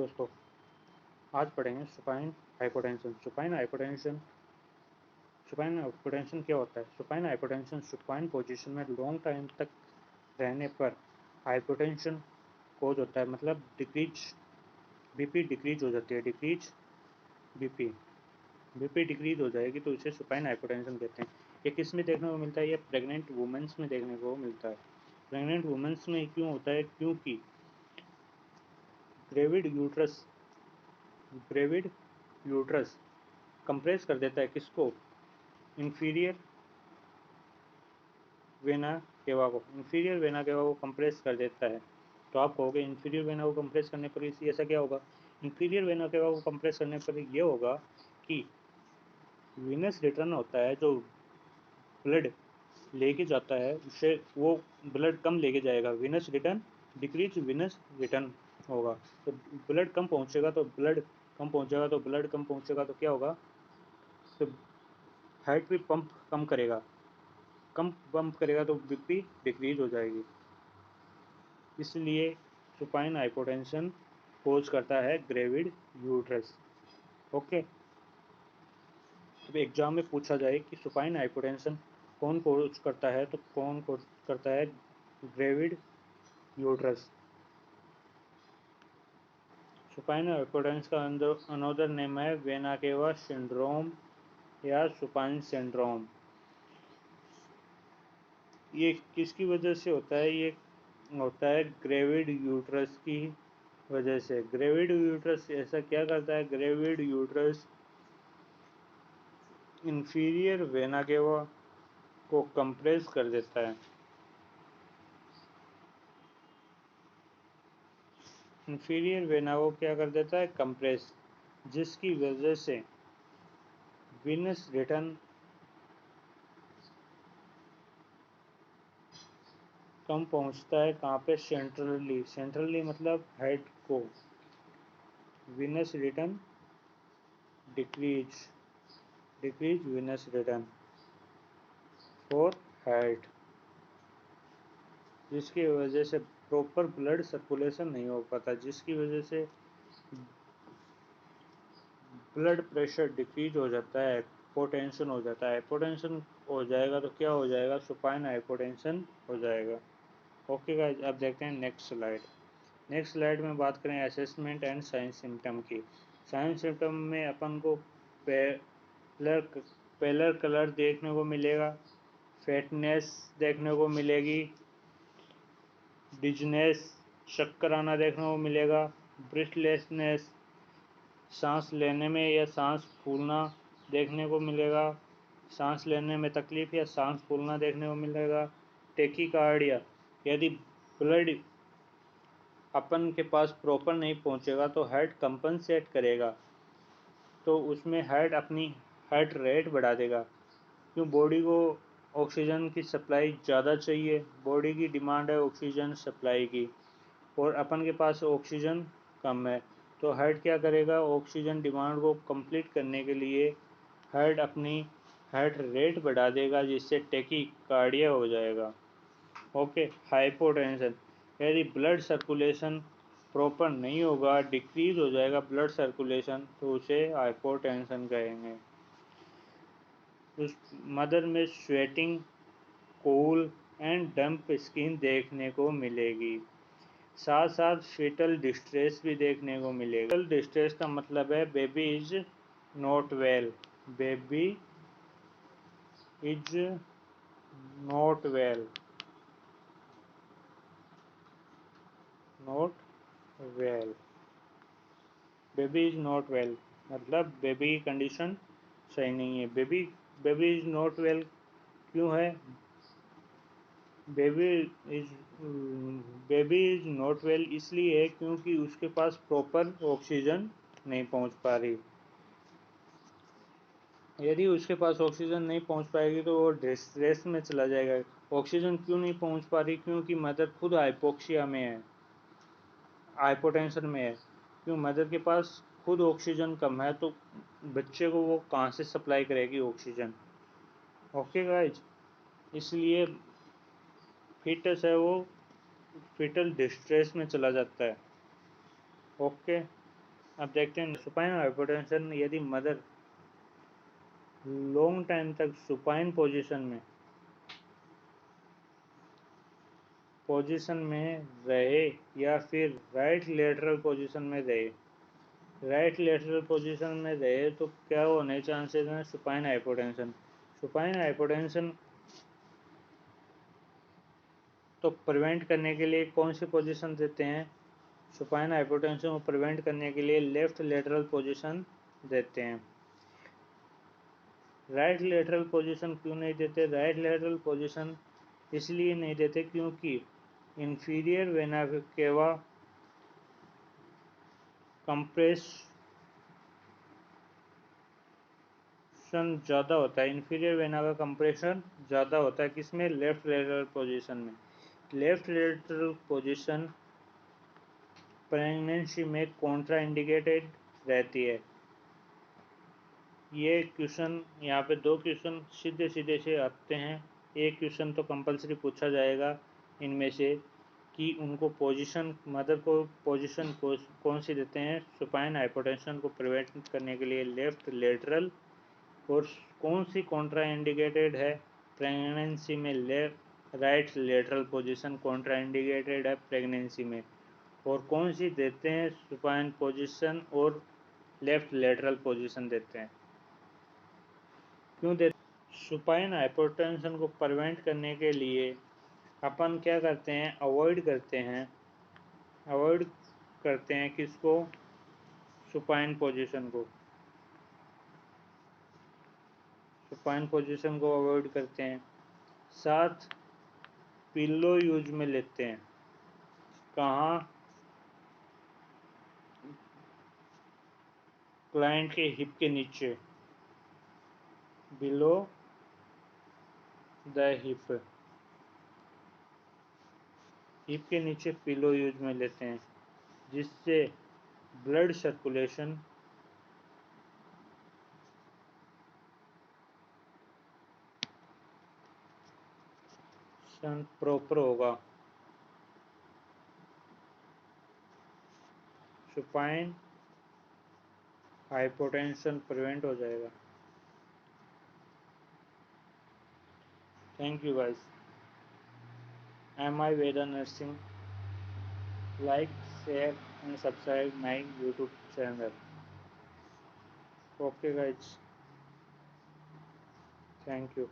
दोस्तों, आज पढ़ेंगे सुपाइन हाइपोटेंशन। सुपाइन हाइपोटेंशन क्या होता है? सुपाइन हाइपोटेंशन सुपाइन पोजीशन में लॉन्ग टाइम तक रहने पर हाइपोटेंशन कोज होता है, मतलब डिक्रीज बीपी डिक्रीज हो जाती है। बीपी डिक्रीज हो जाएगी तो इसे सुपाइन हाइपोटेंशन कहते हैं। ये किस में देखने को मिलता है? ये प्रेग्नेंट वुमेन्स में देखने को मिलता है। प्रेग्नेंट वुमेन्स में क्यों होता है? क्योंकि ग्रेविड यूट्रस कंप्रेस कर देता है किसको? इंफीरियर वेना केवा को कंप्रेस कर देता है। तो आप कहोगे इंफीरियर वेना को कंप्रेस करने पर ऐसा क्या होगा? इंफीरियर वेना केवा को कंप्रेस करने पर ये होगा कि वीनस रिटर्न होता है, जो ब्लड लेके जाता है उसे वो ब्लड कम लेके जाएगा। Venous return decrease venous return होगा। तो ब्लड कम पहुंचेगा तो क्या होगा? तो हार्ट भी कम करेगा तो बीपी डिक्रीज हो जाएगी। इसलिए सुपाइन हाइपोटेंशन कोज करता है ग्रेविड यूट्रस। ओके, तो एग्जाम में पूछा जाए कि सुपाइन हाइपोटेंशन कौन कोज करता है, तो कौन कोज करता है? Gravid uterus. सुपाइन हाइपोटेंशन का अनदर नेम है वेना केवा सिंड्रोम या सुपाइन सिंड्रोम। ये किसकी वजह से होता है? ये होता है ग्रेविड यूट्रस की वजह से। ग्रेविड यूट्रस ऐसा क्या करता है? Gravid uterus inferior vena cava को कंप्रेस कर देता है। इंफीरियर वेना को क्या कर देता है? कंप्रेस, जिसकी वजह से वीनस रिटर्न कम पहुंचता है। कहाँ पे? सेंट्रली मतलब हेड को। Venous return decrease venous return for head, जिसकी वजह से प्रॉपर ब्लड सर्कुलेशन नहीं हो पाता, जिसकी वजह से ब्लड प्रेशर डिक्रीज हो जाता है, हाइपोटेंशन हो जाता है। हाइपोटेंशन हो जाएगा तो क्या हो जाएगा? सुपाइन हाइपोटेंशन हो जाएगा। ओके गाइस, अब देखते हैं नेक्स्ट स्लाइड में बात करें असेसमेंट एंड साइन सिम्टम की। साइन सिम्टम में अपन को पेलर कलर देखने को मिलेगा, फैटनेस देखने को मिलेगी, डिजनेस चक्कर आना देखने को मिलेगा, ब्रीथलेसनेस सांस लेने में या सांस फूलना देखने को मिलेगा, सांस लेने में तकलीफ या सांस फूलना देखने को मिलेगा, टेकीकार्डिया, यदि ब्लड अपन के पास प्रॉपर नहीं पहुंचेगा तो हार्ट कंपनसेट करेगा, तो उसमें हार्ट रेट बढ़ा देगा। क्यों? बॉडी को ऑक्सीजन की सप्लाई ज़्यादा चाहिए, बॉडी की डिमांड है ऑक्सीजन सप्लाई की, और अपन के पास ऑक्सीजन कम है, तो हार्ट क्या करेगा? ऑक्सीजन डिमांड को कंप्लीट करने के लिए हार्ट रेट बढ़ा देगा, जिससे टेकीकार्डिया हो जाएगा। ओके, हाइपोटेंशन, यदि ब्लड सर्कुलेशन प्रॉपर नहीं होगा, डिक्रीज हो जाएगा ब्लड सर्कुलेशन, तो उसे हाइपोटेंशन कहेंगे। उस मदर में sweating, cool and dump skin देखने को मिलेगी। साथ साथ फेटल डिस्ट्रेस भी देखने को मिलेगा। फेटल डिस्ट्रेस का मतलब है baby is not well. Baby is not well, baby is not well मतलब बेबी की कंडीशन सही नहीं है। बेबी इज नॉट वेल क्यों है? Baby is baby is not well इसलिए है क्योंकि उसके पास प्रॉपर ऑक्सीजन नहीं पहुंच पा रही। यदि उसके पास ऑक्सीजन नहीं पहुंच पाएगी तो वो डिस्ट्रेस में चला जाएगा। ऑक्सीजन क्यों नहीं पहुंच पा रही? क्योंकि मदर खुद हाइपोक्सिया में है, हाइपोटेंशन में है। क्यों? मदर के पास खुद ऑक्सीजन कम है, तो बच्चे को वो कहाँ से सप्लाई करेगी ऑक्सीजन? ओके गाइज, इसलिए फीटस है वो फीटल डिस्ट्रेस में चला जाता है। ओके, अब देखते हैं सुपाइन हाइपोटेंशन। यदि मदर लॉन्ग टाइम तक सुपाइन पोजीशन में रहे या फिर राइट लेटरल पोजीशन में रहे, राइट लेटरल पोजीशन में रहे तो क्या होने चांसेस हैं? Supine hypotension. सुपाइन हाइपोटेंशन तो प्रिवेंट करने के लिए कौन सी पोजीशन देते हैं? सुपाइन हाइपोटेंशन को प्रिवेंट करने के लिए लेफ्ट लेटरल पोजीशन देते हैं। राइट लेटरल पोजीशन क्यों नहीं देते? राइट लेटरल पोजीशन इसलिए नहीं देते क्योंकि इंफीरियर वेना केवा कंप्रेशन ज़्यादा होता है। इंफीरियर वेना का कंप्रेशन ज़्यादा होता है किसमें? लेफ्ट लेटरल पोजीशन में। लेफ्ट लेटरल पोजीशन प्रेगनेंसी में कॉन्ट्रा इंडिकेटेड रहती है। ये क्वेश्चन यहाँ पे 2 क्वेश्चन सीधे सीधे से आते हैं। एक क्वेश्चन तो कंपलसरी पूछा जाएगा इनमें से कि उनको पोजीशन, मदर को पोजीशन कौन सी देते हैं सुपाइन हाइपोटेंशन को प्रिवेंट करने के लिए? Left lateral. और कौन सी कॉन्ट्रा इंडिकेटेड है प्रेगनेंसी में? Right lateral position Contra indicated है प्रेगनेंसी में। और कौन सी देते हैं सुपाइन पोजीशन और लेफ्ट लेटरल पोजीशन देते हैं? क्यों देते? सुपाइन हाइपोटेंशन को प्रिवेंट करने के लिए अपन क्या करते हैं? अवॉइड करते हैं किसको? सुपाइन पोजीशन को। सुपाइन पोजीशन को अवॉइड करते हैं। साथ पिल्लो यूज में लेते हैं। कहाँ? क्लाइंट के हिप के नीचे, बिलो द हिप। हिप के नीचे पिलो यूज में लेते हैं जिससे ब्लड सर्कुलेशन प्रॉपर होगा। सुपाइन हाइपोटेंशन प्रिवेंट हो जाएगा। Thank you guys. I Veda nursing. Like, share and subscribe my YouTube channel. Okay guys, thank you.